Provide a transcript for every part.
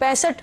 65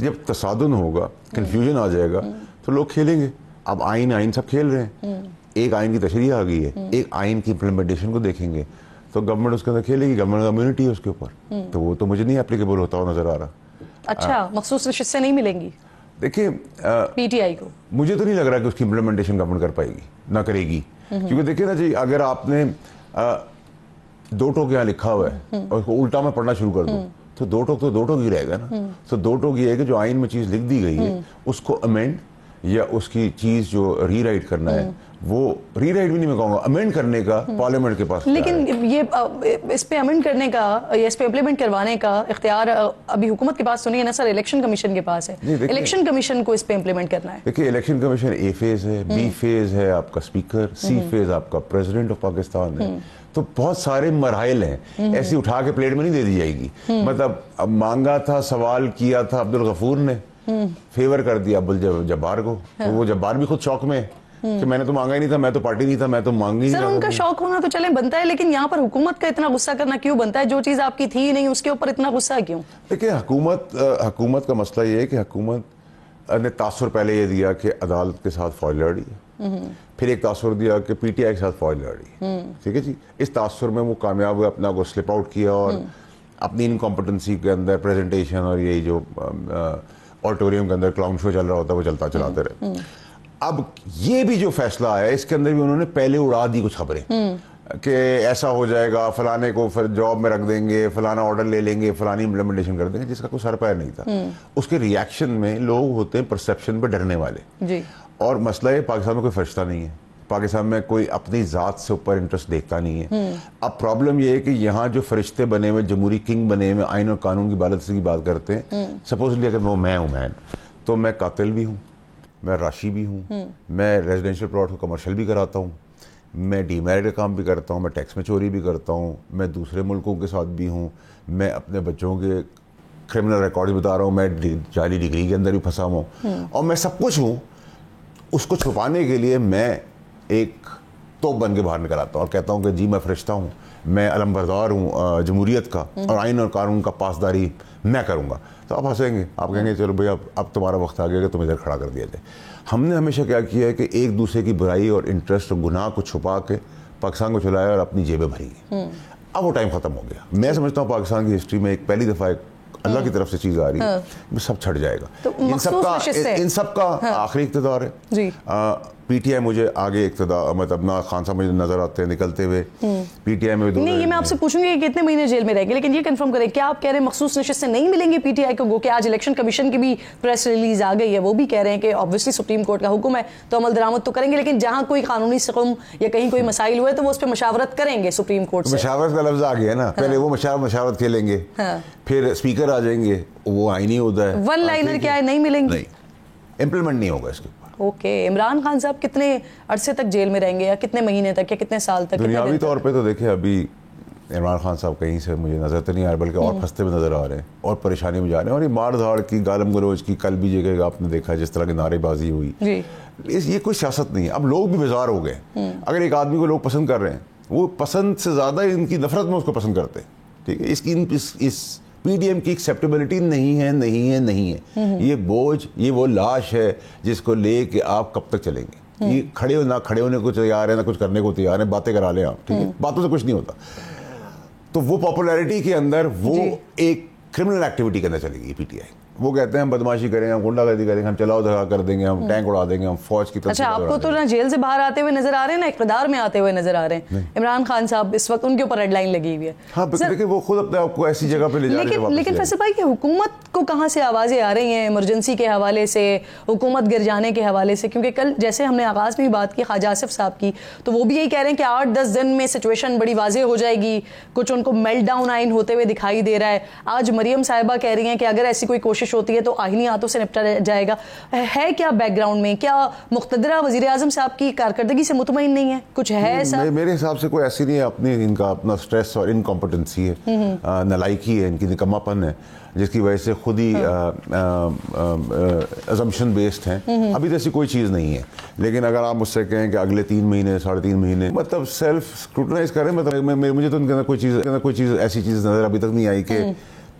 جب تصادم ہوگا, کنفیوژن آ جائے گا تو لوگ کھیلیں گے. اب آئین سب کھیل رہے ہیں, ایک آئین کی تشریح آ گئی ہے, ایک آئین کی امپلیمنٹیشن کو دیکھیں گے تو گورنمنٹ اس کے اندر کھیلے گی, گورنمنٹ کا امیونٹی ہے اس کے اوپر, تو وہ تو مجھے نہیں اپلیکیبل ہوتا ہوا نظر آ رہا. اچھا, مخصوص نشست سے نہیں ملیں گی دیکھیں پی ٹی آئی کو؟ مجھے تو نہیں لگ رہا کہ اس کی امپلیمنٹیشن گورنمنٹ کر پائے گی, نہ کرے گی, کیونکہ دیکھیں نا جی, اگر آپ نے 2 ٹوک یہاں لکھا ہوا ہے اور اس کو الٹا میں پڑھنا شروع کر دوں تو 2 ٹوک تو 2 ٹوک ہی رہے گا نا. تو 2 ٹوک یہ ہے کہ جو آئین میں چیز لکھ دی گئی ہے اس کو امینڈ یا اس کی چیز جو ری رائٹ کرنا ہے, وہ ری رائٹ بھی نہیں میں کہوں گا, امینڈ کرنے کا پارلیمنٹ کے پاس. لیکن یہ اس پہ امینڈ کرنے کا یا اس پہ امپلیمنٹ کروانے کا اختیار ابھی حکومت کے پاس تو نہیں ہے نا سر, الیکشن کمیشن کے پاس ہے. الیکشن کمیشن کو اس پہ امپلیمنٹ کرنا ہے. دیکھیے الیکشن کمیشن اے فیز ہے, بی فیز ہے آپ کا اسپیکر, سی فیز آپ کا پریزیڈنٹ آف پاکستان ہے. تو بہت سارے مراحل ہیں, ایسی اٹھا کے پلیٹ میں نہیں دے دی جائے گی. مطلب مانگا تھا, سوال کیا تھا عبدالغفور نے, فیور کر دیا عبدالجبار کو, تو وہ جبار بھی خود شوق میں کہ میں نے تو مانگا ہی نہیں تھا, میں تو پارٹی نہیں تھا, میں تو مانگ ہی نہیں. سر ان کا شوق ہونا تو چلے بنتا ہے, لیکن یہاں پر حکومت کا اتنا غصہ کرنا کیوں بنتا ہے؟ جو چیز آپ کی تھی نہیں اس کے اوپر اتنا غصہ کیوں؟ دیکھیں حکومت کا مسئلہ یہ ہے کہ حکومت نے تاثر پہلے یہ دیا کہ عدالت کے ساتھ فوج لڑ رہی ہے, پھر ایک تاثر دیا کہ پی ٹی آئی کے ساتھ فوج لڑ رہی ہے. ٹھیک ہے جی, اس تاثر میں وہ کامیاب ہوئے, اپنا کو سلپ آؤٹ کیا اور اپنی انکمپٹنسی کے اندر پریزنٹیشن اور یہی جو آڈیٹوریم کے اندر کلاؤن شو چل رہا ہوتا ہے وہ چلاتے رہے. اب یہ بھی جو فیصلہ آیا اس کے اندر بھی انہوں نے پہلے اڑا دی کچھ خبریں کہ ایسا ہو جائے گا, فلانے کو جاب میں رکھ دیں گے, فلانا آرڈر لے لیں گے, فلانی امپلیمنٹیشن کر دیں گے, جس کا کوئی سر پیر نہیں تھا. اس کے ریاکشن میں لوگ ہوتے ہیں پرسیپشن پہ ڈرنے والے. اور مسئلہ ہے پاکستان میں کوئی فرشتہ نہیں ہے, پاکستان میں کوئی اپنی ذات سے اوپر انٹرسٹ دیکھتا نہیں ہے. اب پرابلم یہ ہے کہ یہاں جو فرشتے بنے ہوئے, جمہوری کنگ بنے ہوئے, آئین اور قانون کی بالادستی کی بات کرتے ہیں, سپوزلی اگر میں ہوں مین, تو میں قاتل بھی ہوں, میں راشی بھی ہوں, میں ریزیڈینشیل پلاٹ کو کمرشل بھی کراتا ہوں, میں ڈی میرٹ کا کام بھی کرتا ہوں, میں ٹیکس میں چوری بھی کرتا ہوں, میں دوسرے ملکوں کے ساتھ بھی ہوں, میں اپنے بچوں کے کرمنل ریکارڈ بھی بتا رہا ہوں, میں جعلی ڈگری کے اندر بھی پھنسا ہوں, اور میں سب کچھ ہوں. اس کو چھپانے کے لیے میں ایک توپ بن کے باہر نکل آتا ہوں اور کہتا ہوں کہ جی میں فرشتہ ہوں, میں علمبردار ہوں جمہوریت کا, اور آئین اور قانون کا پاسداری میں کروں گا. تو آپ ہنسیں گے, آپ کہیں گے چلو بھائی اب تمہارا وقت آ گیا کہ تم ادھر کھڑا کر دیا جائے. ہم نے ہمیشہ کیا کیا ہے کہ ایک دوسرے کی برائی اور انٹرسٹ اور گناہ کو چھپا کے پاکستان کو چلایا اور اپنی جیبیں بھری ہیں. اب وہ ٹائم ختم ہو گیا. میں سمجھتا ہوں پاکستان کی ہسٹری میں ایک پہلی دفعہ ایک اللہ کی طرف سے چیز آ رہی ہے, سب چھٹ جائے گا. ان سب کا آخری اقتدار ہے. پی ٹی آئی مجھے آگے اقتدار, مطلب نا خان صاحب مجھے نظر آتے ہیں نکلتے ہوئے پی ٹی آئی میں. نہیں, یہ میں آپ سے پوچھوں گی کہ کتنے مہینے جیل میں رہیں گے, لیکن یہ کنفرم کریں کیا آپ کہہ رہے ہیں مخصوص نشست سے نہیں ملیں گے پی ٹی آئی کو؟ کہ آج الیکشن کمیشن کی بھی پریس ریلیز آ گئی ہے, وہ بھی کہہ رہے ہیں کہ obviously سپریم کورٹ کا حکم ہے تو عمل درآمد تو کریں گے, لیکن جہاں کوئی قانونی سقم یا کہیں کوئی مسائل ہوئے تو وہ اس پہ مشاورت کریں گے سپریم کورٹ سے. مشاورت کا لفظ آ گیا نا, پہلے وہ مشاورت کھیلیں گے, پھر اسپیکر آ جائیں گے, وہ آئینی ہوتا ہے. ون لائنر کیا ہے, نہیں ملیں گے, امپلیمنٹ نہیں ہوگا اس کے. اوکے, عمران خان صاحب کتنے عرصے تک جیل میں رہیں گے, یا کتنے مہینے تک, یا کتنے سال تک؟ دنیاوی طور پہ تو دیکھیں ابھی عمران خان صاحب کہیں سے مجھے نظر تو نہیں آ رہا, بلکہ اور پھنستے میں نظر آ رہے ہیں اور پریشانی میں جا رہے ہیں, اور یہ مار دھاڑ کی, گالم گلوچ کی, کل بھی جگہ آپ نے دیکھا جس طرح کی نعرے بازی ہوئی. یہ کوئی سیاست نہیں ہے. اب لوگ بھی بیزار ہو گئے. اگر ایک آدمی کو لوگ پسند کر رہے ہیں, وہ پسند سے زیادہ ان کی نفرت میں اس کو پسند کرتے ہیں. ٹھیک ہے, اس پی ڈی ایم کی ایکسیپٹیبلٹی نہیں ہے. یہ بوجھ, یہ وہ لاش ہے جس کو لے کے آپ کب تک چلیں گے. یہ نہ کھڑے ہونے کو تیار ہیں, نہ کچھ کرنے کو تیار ہیں, باتیں کرا لیں آپ. ٹھیک ہے, باتوں سے کچھ نہیں ہوتا. تو وہ پاپولیرٹی کے اندر وہ ایک کرمنل ایکٹیویٹی کے اندر چلے گی پی ٹی آئی. وہ کہتے ہیں ہم بدماشی کریں گے, ہم غنڈہ گردی کریں گے, ہم چلاؤ دھڑا کر دیں گے, ہم ٹینک اڑا دیں گے, ہم فوج کی طرف. اچھا, آپ کو تو نہ جیل سے باہر آتے ہوئے نظر آ رہے ہیں, نہ اقتدار میں آتے ہوئے نظر آ رہے ہیں. عمران خان صاحب اس وقت ان کے اوپر ریڈ لائن لگی ہوئی ہے. ہاں, لیکن وہ خود اپنے آپ کو ایسی جگہ پہ لے جا رہے ہیں. لیکن فیصل بھائی, کہ حکومت کو کہاں سے آوازیں آ رہی ہیں ایمرجنسی کے حوالے سے, حکومت گر جانے کے حوالے سے؟ کیونکہ کل جیسے ہم نے آغاز میں بھی بات کی خواجہ آصف صاحب کی, تو وہ بھی یہی کہہ رہے ہیں کہ 8-10 دن میں سچویشن بڑی واضح ہو جائے گی. کچھ ان کو میلٹ ڈاؤن آئین ہوتے ہوئے دکھائی دے رہا ہے. آج مریم صاحبہ کہہ رہی ہیں کہ اگر ایسی کوئی کوشش ہوتی ہے تو آئینی ہاتھوں سے نپٹا جائے گا. ہے کیا بیک گراؤنڈ میں؟ کیا مقتدرہ وزیر اعظم صاحب کی کارکردگی سے مطمئن نہیں ہے؟ کچھ ہے ایسا؟ میرے حساب سے کوئی ایسی نہیں ہے. ان کا اپنا سٹریس اور انکمپٹنسی ہے, نالائکی ہے, ان کی نکماپن ہے, جس کی وجہ سے خود ہی ازمپشن بیسڈ ہیں. ابھی تو ایسی کوئی چیز نہیں ہے. لیکن اگر آپ مجھ سے کہیں کہ اگلے 3 مہینے 3.5 مہینے, مطلب سیلف اسکروٹنائز کریں, مطلب مجھے تو ان کے اندر کوئی چیز ایسی چیز نظر ابھی تک نہیں آئی کہ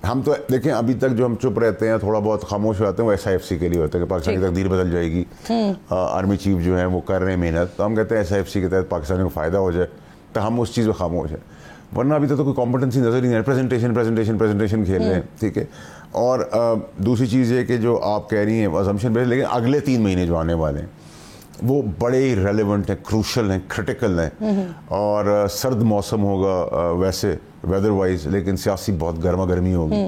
ہم تو دیکھیں ابھی تک جو ہم چپ رہتے ہیں تھوڑا بہت خاموش ہو جاتے ہیں وہ SIFC کے لیے ہوتا ہے کہ پاکستان کی تقدیر بدل جائے گی, آرمی چیف جو ہیں وہ کر رہے ہیں محنت, تو ہم کہتے ہیں SIFC کے تحت پاکستان کو فائدہ ہو جائے, تو ہم اس چیز میں خاموش ہیں. ورنہ ابھی تک تو کوئی کمپٹنسی نظر ہی نہیں ہے, پریزنٹیشن کھیل رہے ہیں, ٹھیک ہے. اور دوسری چیز یہ کہ جو آپ کہہ رہی ہیں assumption بیس, لیکن اگلے 3 مہینے جو آنے والے ہیں وہ بڑے ہی ریلیونٹ ہیں, کروشل ہیں, کریٹیکل ہیں, اور سرد موسم ہوگا ویسے ویدر وائز, لیکن سیاسی بہت گرما گرمی ہوگی,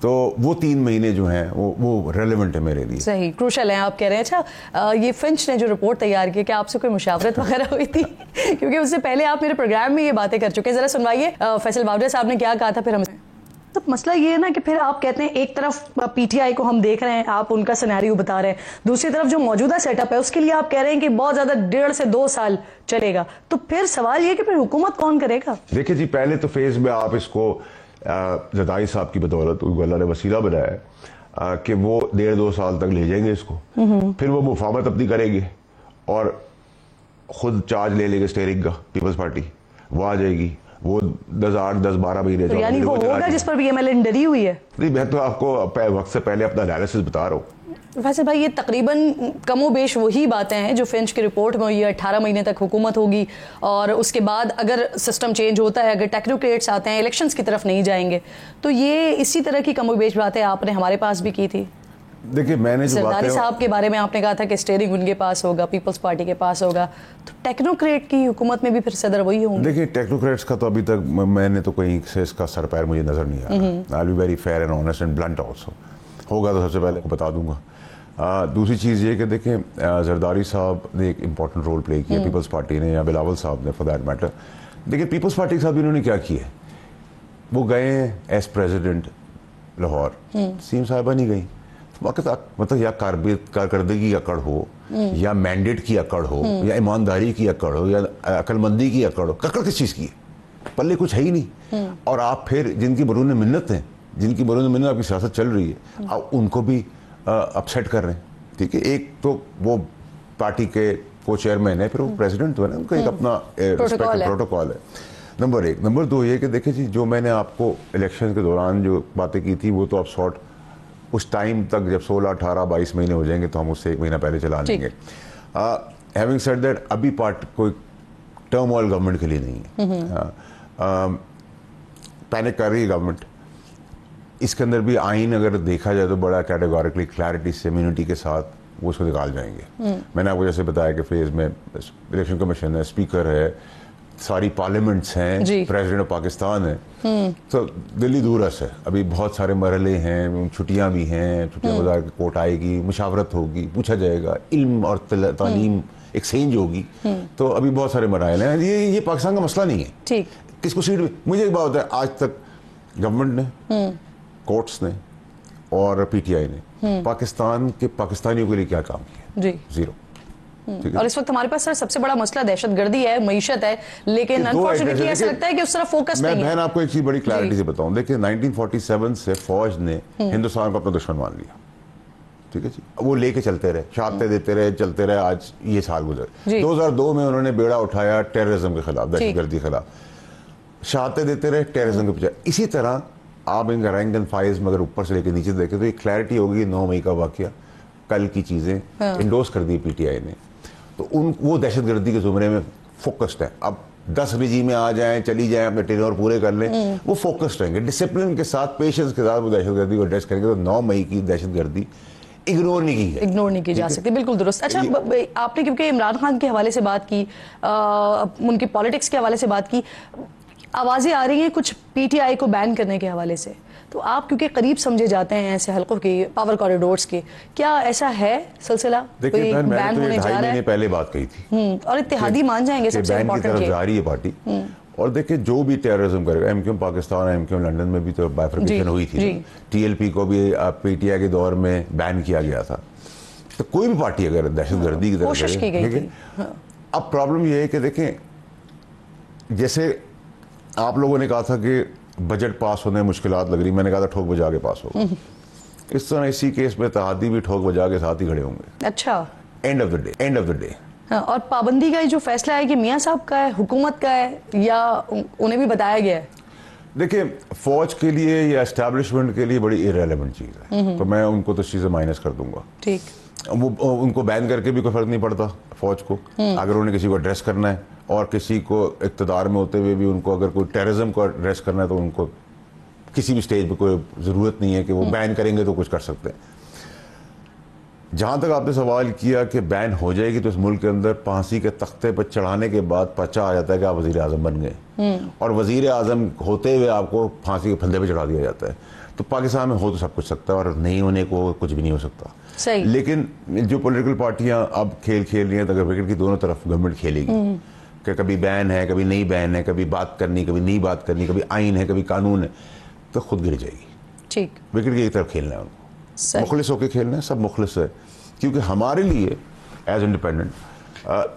تو وہ 3 مہینے جو ہیں وہ ریلیونٹ ہے میرے لیے. صحیح, کروشل ہیں آپ کہہ رہے ہیں. اچھا, یہ فنچ نے جو رپورٹ تیار کی, کہ آپ سے کوئی مشاورت وغیرہ ہوئی تھی؟ کیونکہ اس سے پہلے آپ میرے پروگرام میں یہ باتیں کر چکے ہیں, ذرا سنوائیے فیصل باوڑیہ صاحب نے کیا کہا تھا. پھر ہم تو مسئلہ یہ ہے نا کہ پھر آپ کہتے ہیں ایک طرف PTI کو ہم دیکھ رہے ہیں, آپ ان کا سینیریو بتا رہے ہیں, دوسری طرف جو موجودہ سیٹ اپ ہے اس کے لیے آپ کہہ رہے ہیں کہ بہت زیادہ 1.5 سے 2 سال چلے گا. تو پھر سوال یہ کہ پھر حکومت کون کرے گا؟ دیکھیں جی, پہلے تو فیز میں آپ اس کو زرداری صاحب کی بدولت اللہ نے وسیلہ بنایا ہے کہ وہ 1.5-2 سال تک لے جائیں گے اس کو, پھر وہ مفاہمت اپنی کرے گی اور خود چارج لے لے گے اسٹیئرنگ کا, پیپلز پارٹی وہ آ جائے گی, وہ 10-12 مہینے یعنی وہ ہوگا جس پر بھی MLN ڈری ہوئی ہے. نہیں, میں تو آپ کو وقت سے پہلے اپنا انالیسس بتا رہا ہوں. ویسے بھائی یہ تقریباً کم و بیش وہی باتیں ہیں جو فنچ کی رپورٹ میں, یہ 18 مہینے تک حکومت ہوگی, اور اس کے بعد اگر سسٹم چینج ہوتا ہے, اگر ٹیکنوکریٹس آتے ہیں, الیکشنز کی طرف نہیں جائیں گے, تو یہ اسی طرح کی کم و بیش باتیں آپ نے ہمارے پاس بھی کی تھی. دیکھیں میں نے جو زرداری صاحب کے بارے میں آپ نے کہا تھا کہ اسٹیئرنگ ان کے پاس ہوگا, پیپلز پارٹی کے پاس ہوگا, تو ٹیکنوکریٹ کی حکومت میں بھی پھر صدر وہی ہوں گے. دیکھیں ٹیکنوکریٹس کا تو ابھی تک میں نے تو کہیں سے اس کا سر پیر مجھے نظر نہیں آ رہا. I'll be very fair and honest and blunt also. ہوگا تو سب سے پہلے بتا دوں گا. دوسری چیز یہ کہ دیکھیں زرداری صاحب نے ایک امپورٹنٹ رول پلے کیا پیپلز پارٹی نے, یا بلاول صاحب نے فار دیٹ میٹر. دیکھیں پیپلز پارٹی کے ساتھ بھی انہوں نے کیا کیا ہے, وہ گئے ہیں ایز پریزیڈنٹ لاہور, سیم صاحبہ نہیں گئی. مطلب یا کارکردگی اکڑ ہو, یا مینڈیٹ کی اکڑ ہو, یا ایمانداری کی اکڑ ہو, یا عقل مندی کی اکڑ ہو, ککڑ کس چیز کی ہے, پلے کچھ ہے ہی نہیں. اور آپ پھر جن کی برون منت ہیں, جن کی برون منت آپ کی سیاست چل رہی ہے, آپ ان کو بھی اپسیٹ کر رہے ہیں, ٹھیک ہے. ایک تو وہ پارٹی کے کو چیئرمین ہے, پھر وہ پریزیڈنٹ تو ہے نا, ان کا ایک اپنا پروٹوکول ہے. نمبر 1. نمبر 2 یہ کہ دیکھیں جی, جو میں نے آپ کو الیکشن کے دوران جو باتیں کی تھی وہ تو اب سارٹ اس ٹائم تک جب 16, 18, 22 مہینے ہو جائیں گے تو ہم اس سے 1 مہینہ پہلے چلا لیں گے. ہیونگ سیڈ دیٹ, ابھی کوئی ٹرم آئل گورنمنٹ کے لیے نہیں ہے. پینک کر رہی ہے گورنمنٹ. اس کے اندر بھی آئین اگر دیکھا جائے تو بڑا کیٹیگوریکلی کلیئرٹی سے امیونٹی کے ساتھ وہ اس کو نکال جائیں گے. میں نے آپ کو جیسے بتایا کہ فیز میں الیکشن کمیشن ہے, اسپیکر ہے, ساری پارلیمنٹس ہیں, پریزیڈنٹ آف پاکستان ہے, تو دلی دورس ہے. ابھی بہت سارے مرحلے ہیں, چھٹیاں بھی ہیں, چھٹیاں گزار کے کوٹ آئے گی, مشاورت ہوگی, پوچھا جائے گا, علم اور تعلیم ایکسچینج ہوگی, تو ابھی بہت سارے مراحل ہیں. یہ پاکستان کا مسئلہ نہیں ہے. کس کو سیٹ, مجھے ایک بات ہوتا ہے, آج تک گورنمنٹ نے, کورٹس نے اور PTI نے پاکستان کے پاکستانیوں کے لیے کیا کام کیا؟ زیرو. اور اس وقت ہمارے پاس سر سب سے بڑا مسئلہ دہشت گردی ہے, معیشت ہے, لیکن انفارچونیٹلی ایسا لگتا ہے کہ اس طرف فوکس نہیں ہے. میں بہن آپ کو ایک چیز بڑی کلیئرٹی سے بتاؤں, دیکھیں 1947 سے فوج نے ہندوستان کو اپنا دشمن مان لیا, ٹھیک ہے جی. وہ لے کے چلتے رہے, شہادتیں دیتے رہے, چلتے رہے, آج یہ سال گزر. 2002 میں انہوں نے بیڑا اٹھایا ٹیررزم کے خلاف, دہشت گردی کے خلاف, شہادتیں دیتے رہے ٹیررزم کے پیچھے. اسی طرح آپ ان کا رینک اینڈ فائلز میں اگر اوپر سے لے کے نیچے دیکھیں تو یہ کلیئرٹی ہوگی. 9 مئی کا واقعہ, کل کی چیزیں انڈورس کر دی PTI نے, تو وہ دہشت گردی کے زمرے میں فوکسڈ ہے. اب 10 رجی میں آ جائیں, چلی جائیں, اپنے ٹینور پورے کر لیں, وہ فوکسڈ رہیں گے, ڈسپلن کے ساتھ, پیشنس کے ساتھ وہ دہشت گردی کو ایڈریس کریں گے. تو 9 مئی کی دہشت گردی اگنور نہیں کی جا سکتی. بالکل درست. اچھا, آپ نے کیونکہ عمران خان کے حوالے سے بات کی, ان کی پالیٹکس کے حوالے سے بات کی, آوازیں آ رہی ہیں کچھ PTI کو بین کرنے کے حوالے سے, تو آپ کیونکہ قریب سمجھے جاتے ہیں ایسے حلقوں کی, پاور کوریڈورز کے, کیا ایسا ہے سلسلہ؟ دیکھیں میں نے تو 2.5 مہینے پہلے بات کہی تھی, اور اتحادی مان جائیں گے سب سے امپورٹنٹ بین کی طرف جا رہی ہے پارٹی. اور دیکھیں جو بھی ٹیررزم کرے گا, MQM پاکستان, MQM لنڈن میں بھی تو بائفرکیشن ہوئی تھی, TLP کو بھی PTI کے دور میں بین کیا گیا تھا. تو کوئی بھی پارٹی اگر دہشت گردی کی طرف کوشش کی گئی تھی. اب پرابلم یہ ہے کہ دیکھیں, جیسے آپ لوگوں نے کہا تھا کہ بجٹ پاس ہونے میں مشکلات لگ رہی, میں نے کہا تھا ٹھوک بجا کے پاس ہوگا. اس طرح اسی کیس میں اتحادی بھی ٹھوک بجا کے ساتھ ہی کھڑے ہوں گے. اچھا, اینڈ آف دا ڈے. اور پابندی کا جو فیصلہ ہے کہ میاں صاحب کا ہے, حکومت کا ہے, یا انہیں بھی بتایا گیا ہے؟ دیکھیں فوج کے لیے یا اسٹیبلشمنٹ کے لیے بڑی ارریلیونٹ چیز ہے، تو میں ان کو تو چیزیں مائنس کر دوں گا. ٹھیک. وہ ان کو بین کر کے بھی کوئی فرق نہیں پڑتا فوج کو. اگر انہیں کسی کو ایڈریس کرنا ہے اور کسی کو اقتدار میں ہوتے ہوئے بھی ان کو اگر کوئی ٹیررزم کو ایڈریس کرنا ہے تو ان کو کسی بھی سٹیج پہ کوئی ضرورت نہیں ہے کہ وہ بین کریں گے تو کچھ کر سکتے ہیں. جہاں تک آپ نے سوال کیا کہ بین ہو جائے گی تو اس ملک کے اندر پھانسی کے تختے پر چڑھانے کے بعد پرچہ آ جاتا ہے کہ آپ وزیر اعظم بن گئے، اور وزیر اعظم ہوتے ہوئے آپ کو پھانسی کے پھندے پہ چڑھا دیا جاتا ہے. تو پاکستان میں ہو تو سب کچھ سکتا ہے اور نہیں ہونے کو کچھ بھی نہیں ہو سکتا. صحیح. لیکن جو پولیٹیکل پارٹیاں اب کھیل کھیل رہی ہیں تو اگر وکٹ کی دونوں طرف گورنمنٹ کھیلے گی کہ کبھی بین ہے کبھی نہیں بین ہے، کبھی بات کرنی کبھی نہیں بات کرنی، کبھی آئین ہے کبھی قانون ہے، تو خود گر جائے گی. ٹھیک. وکٹ کی ایک طرف کھیلنا ہے ان کو، مخلص ہو کے کھیلنا ہے، سب مخلص ہے. کیونکہ ہمارے لیے as independent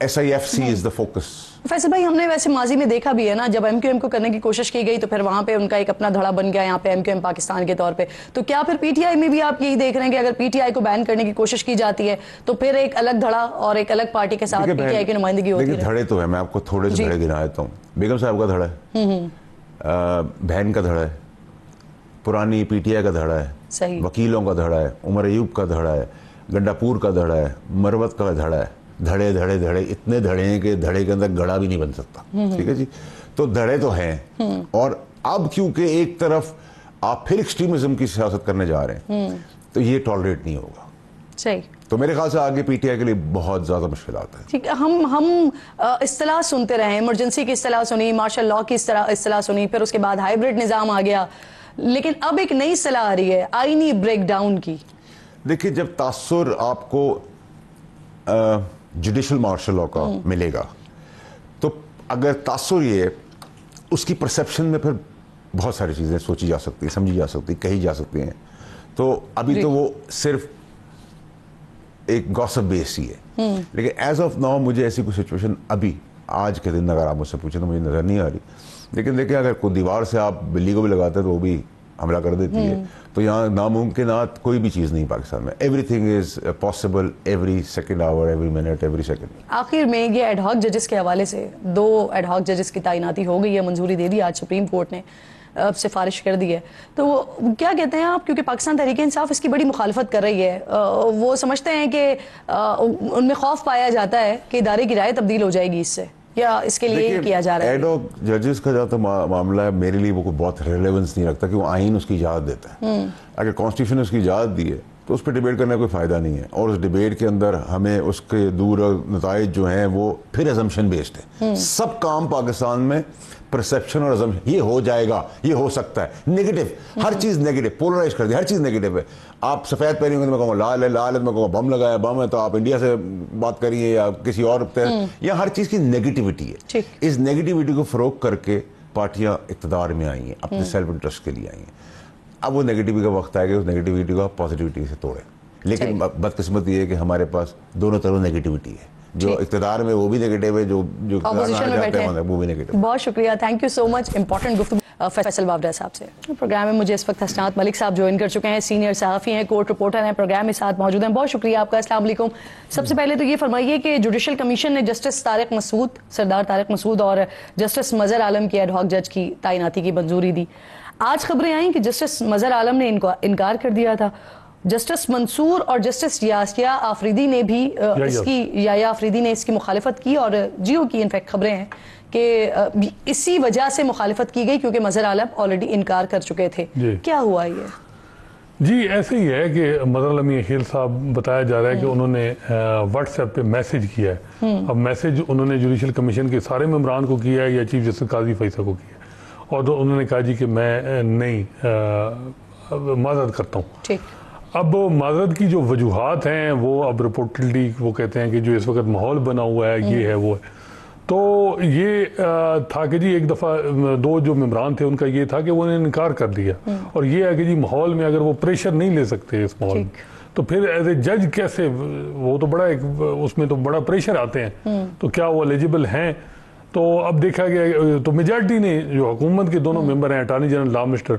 SIFC is the focus. Faisal بھائی، ہم نے ویسے ماضی میں دیکھا بھی ہے نا، جب MQM کو کرنے کی کوشش کی گئی تو پھر وہاں پہ ان کا ایک اپنا دھڑا بن گیا یہاں پہ MQM پاکستان کے طور پہ. تو کیا پھر PTI میں بھی آپ یہی دیکھ رہے ہیں کہ اگر PTI کو بین کرنے کی کوشش کی جاتی ہے تو پھر ایک الگ دھڑا اور ایک الگ پارٹی کے ساتھ PTI کی نمائندگی ہوتی ہے؟ دھڑے تو ہے، میں آپ کو تھوڑے سے دھڑے گنا دیتا ہوں. بیگم صاحب کا دھڑا ہے، بہن کا دھڑا ہے، پرانی PTI کا دھڑا ہے، وکیلوں کا دھڑا ہے، عمر ایوب کا دھڑا ہے، گنڈا پور کا دھڑا ہے، مروت کا دھڑا ہے. دھڑے دھڑے دھڑے اتنے دھڑے ہیں کہ دھڑے کے اندر گڑا بھی نہیں بن سکتا. ٹھیک ہے جی. تو دھڑے تو ہیں، اور اب کیونکہ ایک طرف آپ پھر ایکسٹریمزم کی سیاست کرنے جا رہے ہیں تو یہ ٹالریٹ نہیں ہوگا. صحیح. تو میرے خیال سے آگے PTI کے لیے بہت زیادہ مشکلات ہیں. ٹھیک ہے. ہم اصطلاح سنتے رہے، ایمرجنسی کی اصطلاح سنی، مارشل لاء کی اصطلاح سنی، پھر اس کے بعد ہائیبرڈ نظام آ گیا، لیکن اب ایک نئی اصطلاح آ رہی ہے آئینی بریک ڈاؤن کی. دیکھیے، جب تاثر آپ کو جوڈیشل مارشل لاء کا ملے گا تو اگر تاثر یہ اس کی پرسیپشن میں پھر بہت ساری چیزیں سوچی جا سکتی ہیں، سمجھی جا سکتی ہیں، کہی جا سکتی ہیں. تو ابھی تو وہ صرف ایک گوسپ بیس ہی ہے. لیکن ایز آف ناؤ مجھے ایسی کوئی سچویشن ابھی آج کے دن اگر آپ مجھ سے پوچھیں تو مجھے نظر نہیں آ رہی. لیکن دیکھیں، اگر کوئی دیوار سے آپ بلی کو بھی لگاتے ہیں تو وہ بھی حملہ کر دیتی ہے. تو یہاں ناممکنات کوئی بھی چیز نہیں پاکستان میں. Everything is possible every second hour, every minute, every second. آخر میں یہ ایڈ ہاک ججز کے حوالے سے 2 ایڈ ہاک ججز کی تعیناتی ہو گئی ہے، منظوری دے دی آج سپریم کورٹ نے، سفارش کر دی ہے. تو کیا کہتے ہیں آپ؟ کیونکہ پاکستان تحریک انصاف اس کی بڑی مخالفت کر رہی ہے، وہ سمجھتے ہیں کہ ان میں خوف پایا جاتا ہے کہ ادارے کی رائے تبدیل ہو جائے گی اس سے، یا اس کے لیے کیا جا رہا ہے؟ ایڈ ہاک ججز کا جہاں تک معاملہ ہے، میرے لیے وہ بہت ریلیونس نہیں رکھتا کہ وہ آئین اس کی اجازت دیتا ہے. اگر کانسٹیٹیوشن نے اس کی اجازت دی ہے تو اس پہ ڈیبیٹ کرنے کا کوئی فائدہ نہیں ہے، اور اس ڈیبیٹ کے اندر ہمیں اس کے دور نتائج جو ہیں وہ پھر ایزمپشن بیسڈ ہیں. سب کام پاکستان میں پرسیپشن اور ایزمپشن، یہ ہو جائے گا، یہ ہو سکتا ہے، نیگیٹو، ہر چیز نیگیٹو، پولرائز کر دی، ہر چیز نیگیٹو ہے. آپ سفید پہنیں گے تو میں کہوں گا لال ہے، لال ہے میں کہوں گا بم لگایا، بم ہے تو آپ انڈیا سے بات کریے یا کسی اور، یا ہر چیز کی نیگیٹیوٹی ہے. اس نیگیٹیوٹی کو فروغ کر کے پارٹیاں اقتدار میں آئی ہیں، اپنے سیلف انٹرسٹ کے لیے آئی ہیں. اب وہ نیگیٹیوٹی کا وقت آئے گا، اس نیگیٹیوٹی کو آپ پازیٹیوٹی سے توڑیں. لیکن بدقسمت یہ ہے کہ ہمارے پاس دونوں طرف نیگیٹیوٹی ہے، جو اقتدار میں وہ بھی نیگیٹو ہے، جو اپوزیشن میں بیٹھے ہیں وہ بھی نیگیٹو. بہت شکریہ، thank you so much. Important گفتگو فیصل بابرہ صاحب سے. پروگرام میں مجھے اس وقت حسنات ملک صاحب جوائن کر چکے ہیں، سینئر صحافی ہیں، کورٹ رپورٹر ہیں، پروگرام میں ساتھ موجود ہیں. بہت شکریہ آپ کا. السلام علیکم. سب سے پہلے تو یہ فرمائیے کہ جوڈیشل کمیشن نے جسٹس طارق مسعود، سردار طارق مسعود اور جسٹس مظہر عالم کی ایڈ ہاک جج کی تعیناتی کی منظوری دی. آج خبریں آئیں کہ جسٹس مظہر عالم نے ان کو انکار کر دیا تھا. جسٹس منصور اور جسٹس یاسیا آفریدی نے بھی اس کی مخالفت کی، اور جیو کی انفیکٹ خبریں ہیں کہ اسی وجہ سے مخالفت کی گئی کیونکہ مظہر عالم آلریڈی انکار کر چکے تھے. کیا ہوا یہ؟ جی ایسے ہی ہے کہ مظہر عالم خیل صاحب بتایا جا رہا ہے کہ انہوں نے واٹس ایپ پہ میسج کیا ہے. اب میسج انہوں نے جوڈیشل کمیشن کے سارے ممبران کو کیا ہے یا چیف جسٹس قاضی فیصل کو کیا ہے، اور انہوں نے کہا جی کہ میں نہیں معذرت کرتا ہوں. ٹھیک. اب معذرت کی جو وجوہات ہیں وہ اب رپورٹلی وہ کہتے ہیں کہ جو اس وقت ماحول بنا ہوا ہے یہ ہے وہ ہے. تو یہ تھا کہ جی ایک دفعہ 2 جو ممبران تھے ان کا یہ تھا کہ وہ نے انکار کر دیا، اور یہ ہے کہ جی ماحول میں اگر وہ پریشر نہیں لے سکتے اس ماحول میں تو پھر ایز اے جج کیسے، وہ تو بڑا ایک اس میں تو بڑا پریشر آتے ہیں، تو کیا وہ ایلیجیبل ہیں؟ تو اب دیکھا گیا تو میجارٹی نے جو حکومت کے دونوں ممبر ہیں، اٹارنی جنرل لا منسٹر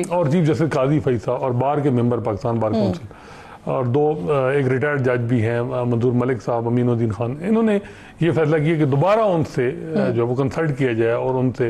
اور چیف جسٹس قاضی فیصل اور بار کے ممبر پاکستان بار کونسل، اور 2 ایک ریٹائرڈ جج بھی ہیں منظور ملک صاحب، امین الدین خان، انہوں نے یہ فیصلہ کیا کہ دوبارہ ان سے جو وہ کنسلٹ کیا جائے اور ان سے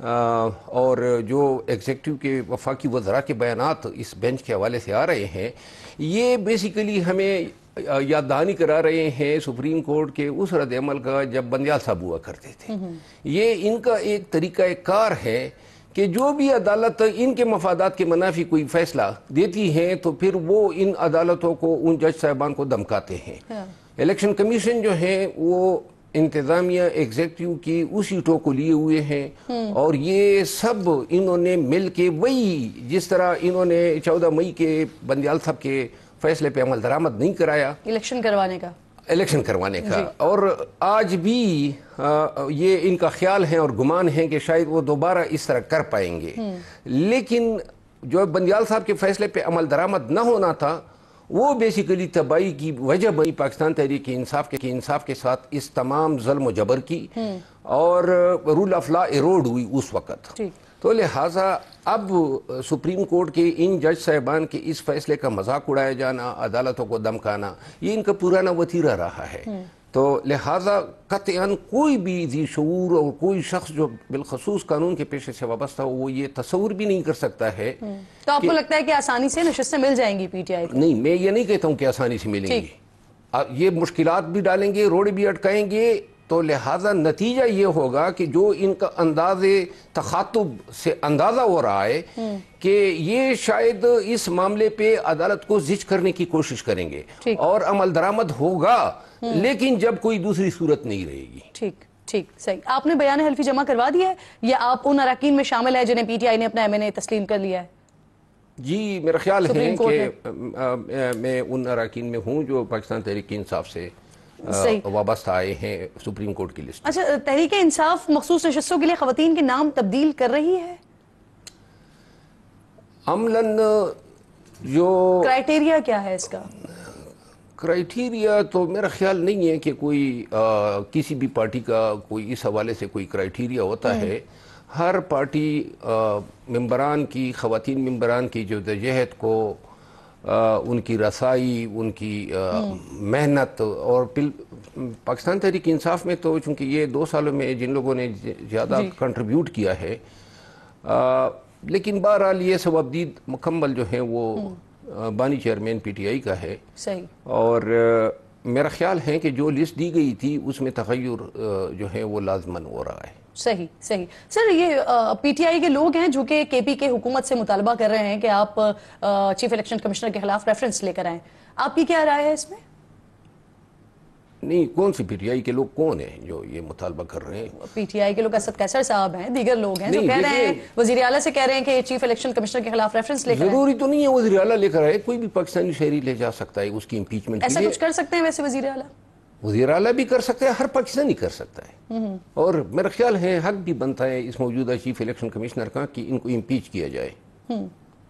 اور جو ایگزیکٹو کے وفاقی وزراء کے بیانات اس بینچ کے حوالے سے آ رہے ہیں، یہ بیسیکلی ہمیں یاد دہانی کرا رہے ہیں سپریم کورٹ کے اس رد عمل کا جب بندیال صاحب ہوا کرتے تھے۔ یہ ان کا ایک طریقہ کار ہے کہ جو بھی عدالت ان کے مفادات کے منافی کوئی فیصلہ دیتی ہیں تو پھر وہ ان عدالتوں کو، ان جج صاحبان کو دمکاتے ہیں۔ الیکشن کمیشن جو ہے وہ انتظامیہ ایگزیکٹو کی اسی ٹو کو لیے ہوئے ہیں، اور یہ سب انہوں نے مل کے وہی جس طرح انہوں نے 14 مئی کے بندیال صاحب کے فیصلے پہ عمل درآمد نہیں کرایا الیکشن کروانے کا، اور آج بھی یہ ان کا خیال ہے اور گمان ہے کہ شاید وہ دوبارہ اس طرح کر پائیں گے، لیکن جو بندیال صاحب کے فیصلے پہ عمل درآمد نہ ہونا تھا وہ بیسیکلی تباہی کی وجہ بنی پاکستان تحریک انصاف کے ساتھ اس تمام ظلم و جبر کی، اور رول آف لا ایروڈ ہوئی اس وقت۔ تو لہٰذا اب سپریم کورٹ کے ان جج صاحبان کے اس فیصلے کا مذاق اڑایا جانا، عدالتوں کو دمکانا، یہ ان کا پرانا وتیرہ رہا ہے۔ تو لہٰذا قطعاً کوئی بھی ذی شعور اور کوئی شخص جو بالخصوص قانون کے پیشے سے وابستہ ہو وہ یہ تصور بھی نہیں کر سکتا ہے۔ تو آپ کو لگتا ہے کہ آسانی سے نشستیں مل جائیں گی پی ٹی آئی کو؟ نہیں، میں یہ نہیں کہتا ہوں کہ آسانی سے ملیں گی، یہ مشکلات بھی ڈالیں گے، روڈ بھی اٹکائیں گے، تو لہٰذا نتیجہ یہ ہوگا کہ جو ان کا انداز تخاطب سے اندازہ ہو رہا ہے کہ یہ شاید اس معاملے پہ عدالت کو زج کرنے کی کوشش کریں گے، اور عمل درآمد ہوگا لیکن جب کوئی دوسری صورت نہیں رہے گی۔ ٹھیک، صحیح۔ آپ نے بیان حلفی جمع کروا دیا ہے یا آپ ان اراکین میں شامل ہیں جنہیں پی ٹی آئی نے اپنا M&A تسلیم کر لیا ہے؟ جی، میرا خیال ہے کہ میں ان اراکین میں ہوں جو پاکستان تحریک انصاف سے وابستہ آئے ہیں سپریم کورٹ کی لسٹ۔ اچھا، تحریک انصاف مخصوص نشستوں کے لیے خواتین کے نام تبدیل کر رہی ہے؟ عملاً جو کرائیٹیریا کیا ہے اس کا؟ کرائیٹیریا تو میرا خیال نہیں ہے کہ کوئی کسی بھی پارٹی کا کوئی اس حوالے سے کوئی کرائیٹیریا ہوتا ہے۔ ہر پارٹی ممبران کی، خواتین ممبران کی جدوجہد کو، ان کی رسائی، ان کی محنت، اور پاکستان تحریک انصاف میں تو چونکہ یہ 2 سالوں میں جن لوگوں نے زیادہ کنٹریبیوٹ کیا ہے، لیکن بہرحال یہ ثوابدید مکمل جو ہیں وہ بانی چیئرمین پی ٹی آئی کا ہے۔ صحیح۔ اور میرا خیال ہے کہ جو لسٹ دی گئی تھی اس میں تغیر جو ہے وہ لازماً ہو رہا ہے۔ صحیح۔ سر، یہ پی ٹی آئی کے لوگ ہیں جو کہ کے پی کے حکومت سے مطالبہ کر رہے ہیں کہ آپ چیف الیکشن کمشنر کے خلاف ریفرنس لے کر آئیں، آپ کی کیا رائے ہے اس میں؟ نہیں، کون سی پی ٹی آئی کے لوگ کون ہیں جو یہ مطالبہ کر رہے ہیں؟ پی ٹی آئی کے لوگ اسد قیصر صاحب ہیں، دیگر لوگ ہیں جو کہہ رہے ہیں، وزیر اعلیٰ سے کہہ رہے ہیں کہ چیف الیکشن کمشنر کے خلاف ریفرنس لے کر آئیں۔ ضروری تو نہیں ہے وزیر اعلیٰ لے کر آئے، کوئی بھی پاکستانی شہری لے جا سکتا ہے اس کی امپیچمنٹ کے لیے۔ ایسا کچھ کر سکتے ہیں ویسے وزیر اعلیٰ؟ وزیر اعلیٰ بھی کر سکتا ہے، ہر پاکستانی کر سکتا ہے، اور میرا خیال ہے حق بھی بنتا ہے اس موجودہ چیف الیکشن کمشنر کا کہ ان کو امپیچ کیا جائے۔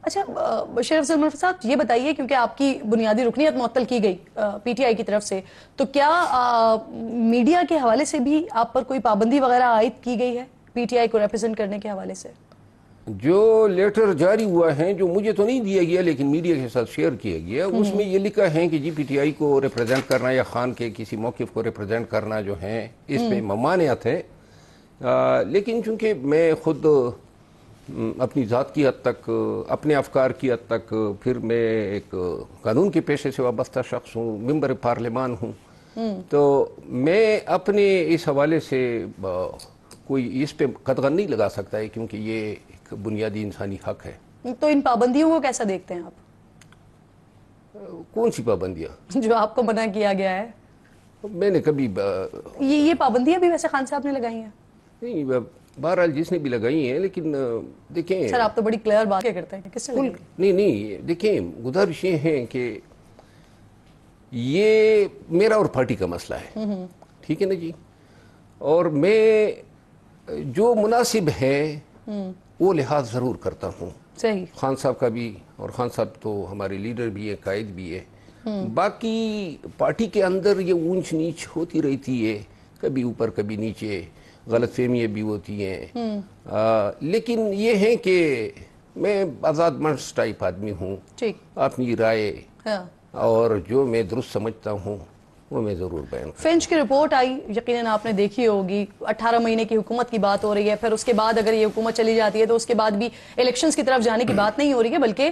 اچھا، بشیر افضل منفی صاحب یہ بتائیے، کیونکہ آپ کی بنیادی رکنیت معطل کی گئی پی ٹی آئی کی طرف سے، تو کیا میڈیا کے حوالے سے بھی آپ پر کوئی پابندی وغیرہ عائد کی گئی ہے پی ٹی آئی کو ریپرزینٹ کرنے کے حوالے سے؟ جو لیٹر جاری ہوا ہے، جو مجھے تو نہیں دیا گیا لیکن میڈیا کے ساتھ شیئر کیا گیا، اس میں یہ لکھا ہے کہ جی پی ٹی آئی کو ریپرزینٹ کرنا یا خان کے کسی موقف کو ریپرزینٹ کرنا جو ہے اس پہ ممانعت ہے، لیکن چونکہ میں خود اپنی ذات کی حد تک، اپنے افکار کی حد تک، پھر میں ایک قانون کے پیشے سے وابستہ شخص ہوں، ممبر پارلیمان ہوں، تو میں اپنے اس حوالے سے کوئی اس پہ قدغن نہیں لگا سکتا ہے، کیونکہ یہ ایک بنیادی انسانی حق ہے۔ تو ان پابندیوں کو کیسا دیکھتے ہیں آپ؟ کون سی پابندیاں جو آپ کو منع کیا گیا ہے؟ میں نے کبھی یہ پابندیاں بھی ویسے خان صاحب نے لگائی ہیں؟ نہیں، بہرحال جس نے بھی لگائی ہیں، لیکن دیکھیں سر آپ تو بڑی کلیئر بات کرتے ہیں، کس نے لگائی؟ نہیں، دیکھیں گزارش یہ ہے کہ یہ میرا اور پارٹی کا مسئلہ ہے، ٹھیک ہے نا جی، اور میں جو مناسب ہے وہ لحاظ ضرور کرتا ہوں۔ صحیح۔ خان صاحب کا بھی، اور خان صاحب تو ہمارے لیڈر بھی ہے، قائد بھی ہے، باقی پارٹی کے اندر یہ اونچ نیچ ہوتی رہتی ہے، کبھی اوپر کبھی نیچے، غلط فہمیاں بھی ہوتی ہیں، لیکن یہ ہے کہ میں آزاد مرض ٹائپ آدمی ہوں، اپنی رائے اور جو میں درست سمجھتا ہوں وہ میں ضرور بیان کروں. فنچ کی رپورٹ آئی, یقیناً آپ نے دیکھی ہوگی, 18 مہینے کی حکومت کی بات ہو رہی ہے, پھر اس کے بعد اگر یہ حکومت چلی جاتی ہے تو اس کے بعد بھی الیکشنز کی طرف جانے کی بات نہیں ہو رہی ہے, بلکہ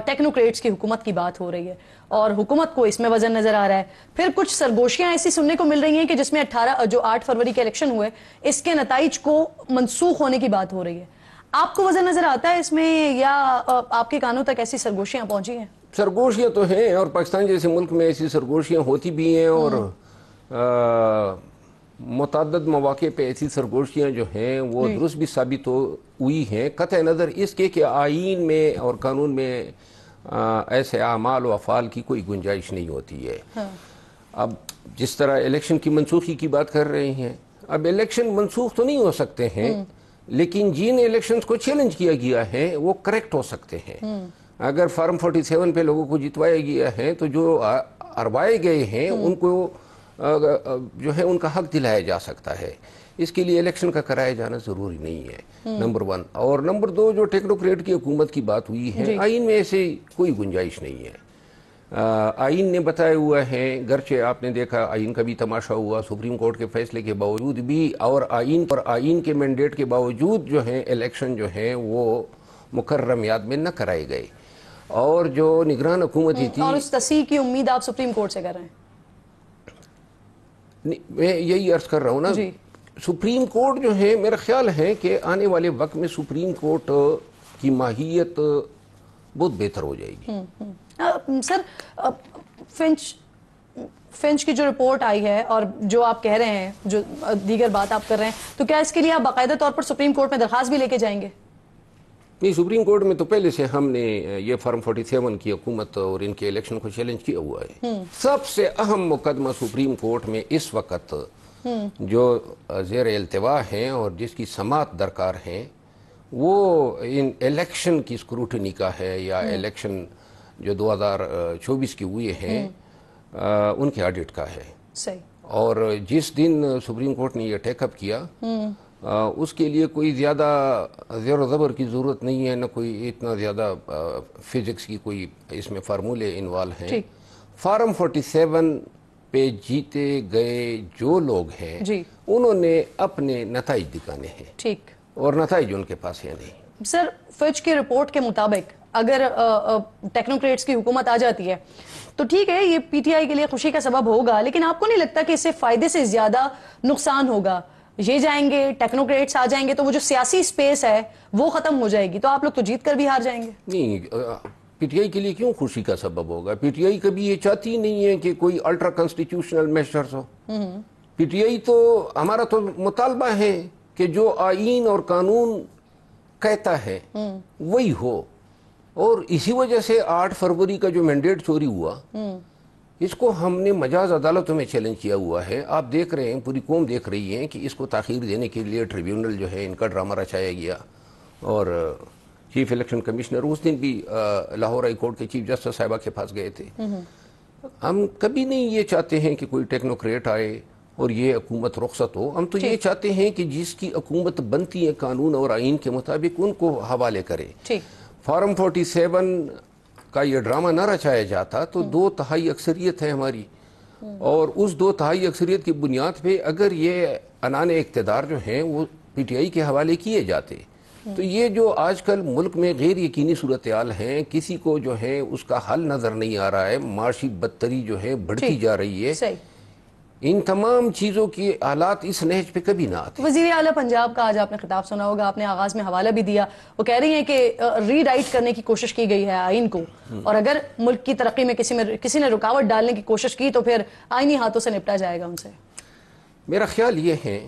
ٹیکنوکریٹس کی حکومت کی بات ہو رہی ہے, اور حکومت کو اس میں وزن نظر آ رہا ہے. پھر کچھ سرگوشیاں ایسی سننے کو مل رہی ہیں کہ جس میں 8 فروری کے الیکشن ہوئے, اس کے نتائج کو منسوخ ہونے کی بات ہو رہی ہے. آپ کو وزن نظر آتا ہے اس میں, یا آپ کے کانوں تک ایسی سرگوشیاں پہنچی ہیں؟ سرگوشیاں تو ہیں, اور پاکستان جیسے ملک میں ایسی سرگوشیاں ہوتی بھی ہیں, اور متعدد مواقع پہ ایسی سرگوشیاں جو ہیں وہ درست بھی ثابت ہوئی ہیں, قطع نظر اس کے کہ آئین میں اور قانون میں ایسے اعمال و افعال کی کوئی گنجائش نہیں ہوتی ہے. اب جس طرح الیکشن کی منسوخی کی بات کر رہے ہیں, اب الیکشن منسوخ تو نہیں ہو سکتے ہیں, لیکن جن الیکشنز کو چیلنج کیا گیا ہے وہ کریکٹ ہو سکتے ہیں. اگر فارم 47 پہ لوگوں کو جتوایا گیا ہے تو جو اروائے گئے ہیں ان کو جو ہے ان کا حق دلایا جا سکتا ہے. اس کے لیے الیکشن کا کرایا جانا ضروری نہیں ہے, نمبر 1. اور نمبر 2, جو ٹیکنوکریٹ کی حکومت کی بات ہوئی ہے, آئین میں ایسے کوئی گنجائش نہیں ہے. آئین نے بتایا ہوا ہے, گرچہ آپ نے دیکھا آئین کا بھی تماشا ہوا, سپریم کورٹ کے فیصلے کے باوجود بھی اور آئین کے مینڈیٹ کے باوجود جو ہیں الیکشن جو ہیں وہ مقررہ میعاد میں نہ کرائے گئے. اور جو نگران حکومتی تھی, اور اس تصحیح کی امید آپ سپریم کورٹ سے کر رہے ہیں؟ میں یہی عرض کر رہا ہوں نا, سپریم کورٹ جو ہے میرا خیال ہے کہ آنے والے وقت میں سپریم کورٹ کی ماہیت بہت بہتر ہو جائے گی. سر, فنچ کی جو رپورٹ آئی ہے اور جو آپ کہہ رہے ہیں, جو دیگر بات آپ کر رہے ہیں, تو کیا اس کے لیے آپ باقاعدہ طور پر سپریم کورٹ میں درخواست بھی لے کے جائیں گے؟ نہیں, سپریم کورٹ میں تو پہلے سے ہم نے یہ فارم 47 کی حکومت اور ان کے الیکشن کو چیلنج کیا ہوا ہے. سب سے اہم مقدمہ سپریم کورٹ میں اس وقت جو زیر التوا ہیں اور جس کی سماعت درکار ہیں وہ ان الیکشن کی اسکروٹنی کا ہے, یا الیکشن جو 2024 کی ہوئے ہیں ان کے آڈٹ کا ہے. صحیح. اور جس دن سپریم کورٹ نے یہ ٹیک اپ کیا اس کے لیے کوئی زیادہ زیر و زبر کی ضرورت نہیں ہے, نہ کوئی اتنا زیادہ فزکس کی کوئی اس میں فارمولے انوالو ہیں. فارم 47 پہ جیتے گئے جو لوگ ہیں انہوں نے اپنے نتائج دکھانے ہیں, ٹھیک, اور نتائج ان کے پاس ہے نہیں. سر, فچ کی رپورٹ کے مطابق اگر ٹیکنوکریٹس کی حکومت آ جاتی ہے تو ٹھیک ہے, یہ پی ٹی آئی کے لیے خوشی کا سبب ہوگا, لیکن آپ کو نہیں لگتا کہ اس سے فائدے سے زیادہ نقصان ہوگا؟ یہ جائیں گے, ٹیکنوکریٹس آ جائیں گے, تو وہ جو سیاسی سپیس ہے وہ ختم ہو جائے گی, تو آپ لوگ تو جیت کر بھی ہار جائیں گے. نہیں, پی ٹی آئی کے لیے کیوں خوشی کا سبب ہوگا؟ پی ٹی آئی کبھی یہ چاہتی نہیں ہے کہ کوئی ultra constitutional measures who. P T I تو ہمارا تو مطالبہ ہے کہ جو آئین اور قانون کہتا ہے وہی ہو, اور اسی وجہ سے 8 فروری کا جو مینڈیٹ چوری ہوا اس کو ہم نے مجاز عدالتوں میں چیلنج کیا ہوا ہے. آپ دیکھ رہے ہیں, پوری قوم دیکھ رہی ہے کہ اس کو تاخیر دینے کے لیے ٹریبیونل جو ہے ان کا ڈرامہ رچایا گیا, اور چیف الیکشن کمشنر اس دن بھی لاہور ہائی کورٹ کے چیف جسٹس صاحبہ کے پاس گئے تھے. ہم کبھی نہیں یہ چاہتے ہیں کہ کوئی ٹیکنوکریٹ آئے اور یہ حکومت رخصت ہو. ہم تو یہ چاہتے ہیں کہ جس کی حکومت بنتی ہے قانون اور آئین کے مطابق ان کو حوالے کرے. فارم 47 کا یہ ڈرامہ نہ رچایا جاتا تو 2/3 اکثریت ہے ہماری, اور اس 2/3 اکثریت کی بنیاد پہ اگر یہ عنان اقتدار جو ہیں وہ پی ٹی آئی کے حوالے کیے جاتے تو یہ جو آج کل ملک میں غیر یقینی صورتحال ہیں, کسی کو جو ہے اس کا حل نظر نہیں آ رہا ہے, معاشی بدتری جو ہے بڑھتی جا رہی ہے, ان تمام چیزوں کی حالات اس نہج پہ کبھی نہ آتے. وزیر اعلیٰ پنجاب کا آج آپ نے خطاب سنا ہوگا, آپ نے آغاز میں حوالہ بھی دیا, وہ کہہ رہی ہیں کہ ری رائٹ کرنے کی کوشش کی گئی ہے آئین کو, اور اگر ملک کی ترقی میں کسی نے رکاوٹ ڈالنے کی کوشش کی تو پھر آئینی ہاتھوں سے نپٹا جائے گا ان سے. میرا خیال یہ ہے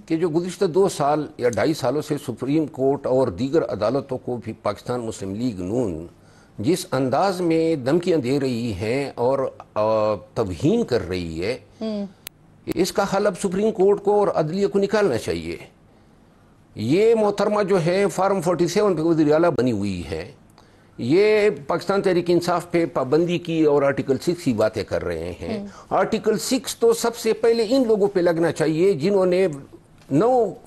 کہ جو گزشتہ 2 سال یا 2.5 سالوں سے سپریم کورٹ اور دیگر عدالتوں کو بھی پاکستان مسلم لیگ نون جس انداز میں دھمکیاں دے رہی ہیں اور توہین کر رہی ہے, اس کا حل اب سپریم کورٹ کو اور عدلیہ کو نکالنا چاہیے. یہ محترمہ جو ہے فارم 47 پہ وزیر اعلیٰ بنی ہوئی ہے, یہ پاکستان تحریک انصاف پہ پابندی کی اور آرٹیکل 6 کی باتیں کر رہے ہیں. آرٹیکل 6 تو سب سے پہلے ان لوگوں پہ لگنا چاہیے جنہوں نے 9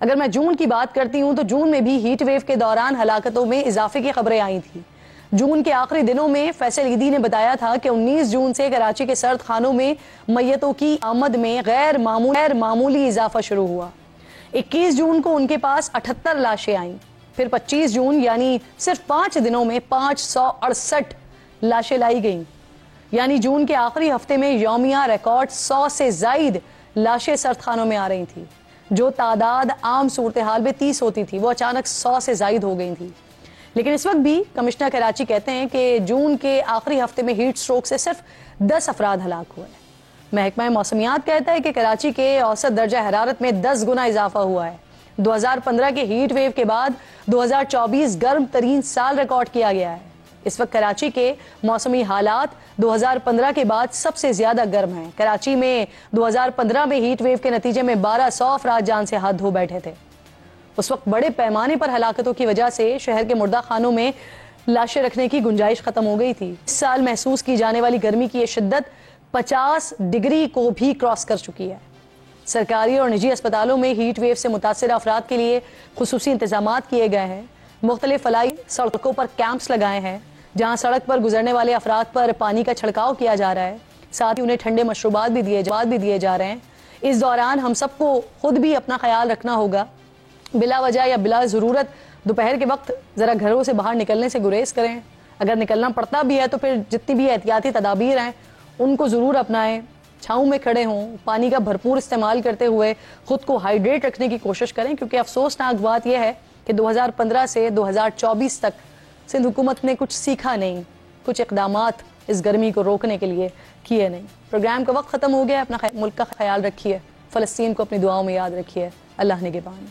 اگر میں جون کی بات کرتی ہوں تو جون میں بھی ہیٹ ویو کے دوران ہلاکتوں میں اضافے کی خبریں آئی تھیں. جون کے آخری دنوں میں فیصل عیدی نے بتایا تھا کہ 19 جون سے کراچی کے سرد خانوں میں میتوں کی آمد میں غیر معمولی اضافہ شروع ہوا. 21 جون کو ان کے پاس 78 لاشیں آئیں. پھر 25 جون یعنی صرف 5 دنوں میں 568 لاشیں لائی گئیں. یعنی جون کے آخری ہفتے میں یومیہ ریکارڈ 100 سے زائد لاشیں سرد خانوں میں آ رہی تھی. جو تعداد عام صورتحال میں 30 ہوتی تھی وہ اچانک 100 سے زائد ہو گئی تھی. لیکن اس وقت بھی کمشنر کراچی کہتے ہیں کہ جون کے آخری ہفتے میں ہیٹ سٹروک سے صرف 10 افراد ہلاک ہوئے. محکمہ موسمیات کہتا ہے کہ کراچی کے اوسط درجہ حرارت میں 10 گنا اضافہ ہوا ہے. 2015 کے ہیٹ ویو کے بعد 2024 گرم ترین سال ریکارڈ کیا گیا ہے. اس وقت کراچی کے موسمی حالات 2015 کے بعد سب سے زیادہ گرم ہیں. کراچی میں 2015 میں ہیٹ ویو کے نتیجے میں 1200 افراد جان سے ہاتھ دھو بیٹھے تھے. اس وقت بڑے پیمانے پر ہلاکتوں کی وجہ سے شہر کے مردہ خانوں میں لاشیں رکھنے کی گنجائش ختم ہو گئی تھی. اس سال محسوس کی جانے والی گرمی کی یہ شدت 50 ڈگری کو بھی کراس کر چکی ہے. سرکاری اور نجی اسپتالوں میں ہیٹ ویو سے متاثرہ افراد کے لیے خصوصی انتظامات کیے گئے ہیں. مختلف فلاحی سڑکوں پر کیمپس لگائے ہیں جہاں سڑک پر گزرنے والے افراد پر پانی کا چھڑکاؤ کیا جا رہا ہے. ساتھ ہی انہیں ٹھنڈے مشروبات بھی دیے جا رہے ہیں. اس دوران ہم سب کو خود بھی اپنا خیال رکھنا ہوگا. بلا وجہ یا بلا ضرورت دوپہر کے وقت ذرا گھروں سے باہر نکلنے سے گریز کریں. اگر نکلنا پڑتا بھی ہے تو پھر جتنی بھی احتیاطی تدابیر ہیں ان کو ضرور اپنائیں. چھاؤں میں کھڑے ہوں, پانی کا بھرپور استعمال کرتے ہوئے خود کو ہائیڈریٹ رکھنے کی کوشش کریں, کیونکہ افسوسناک بات یہ ہے کہ 2015 سے 2024 تک سندھ حکومت نے کچھ سیکھا نہیں, کچھ اقدامات اس گرمی کو روکنے کے لیے کیے نہیں. پروگرام کا وقت ختم ہو گیا. اپنا ملک کا خیال رکھیے, فلسطین کو اپنی دعاؤں میں یاد رکھیے. اللہ نگہبان.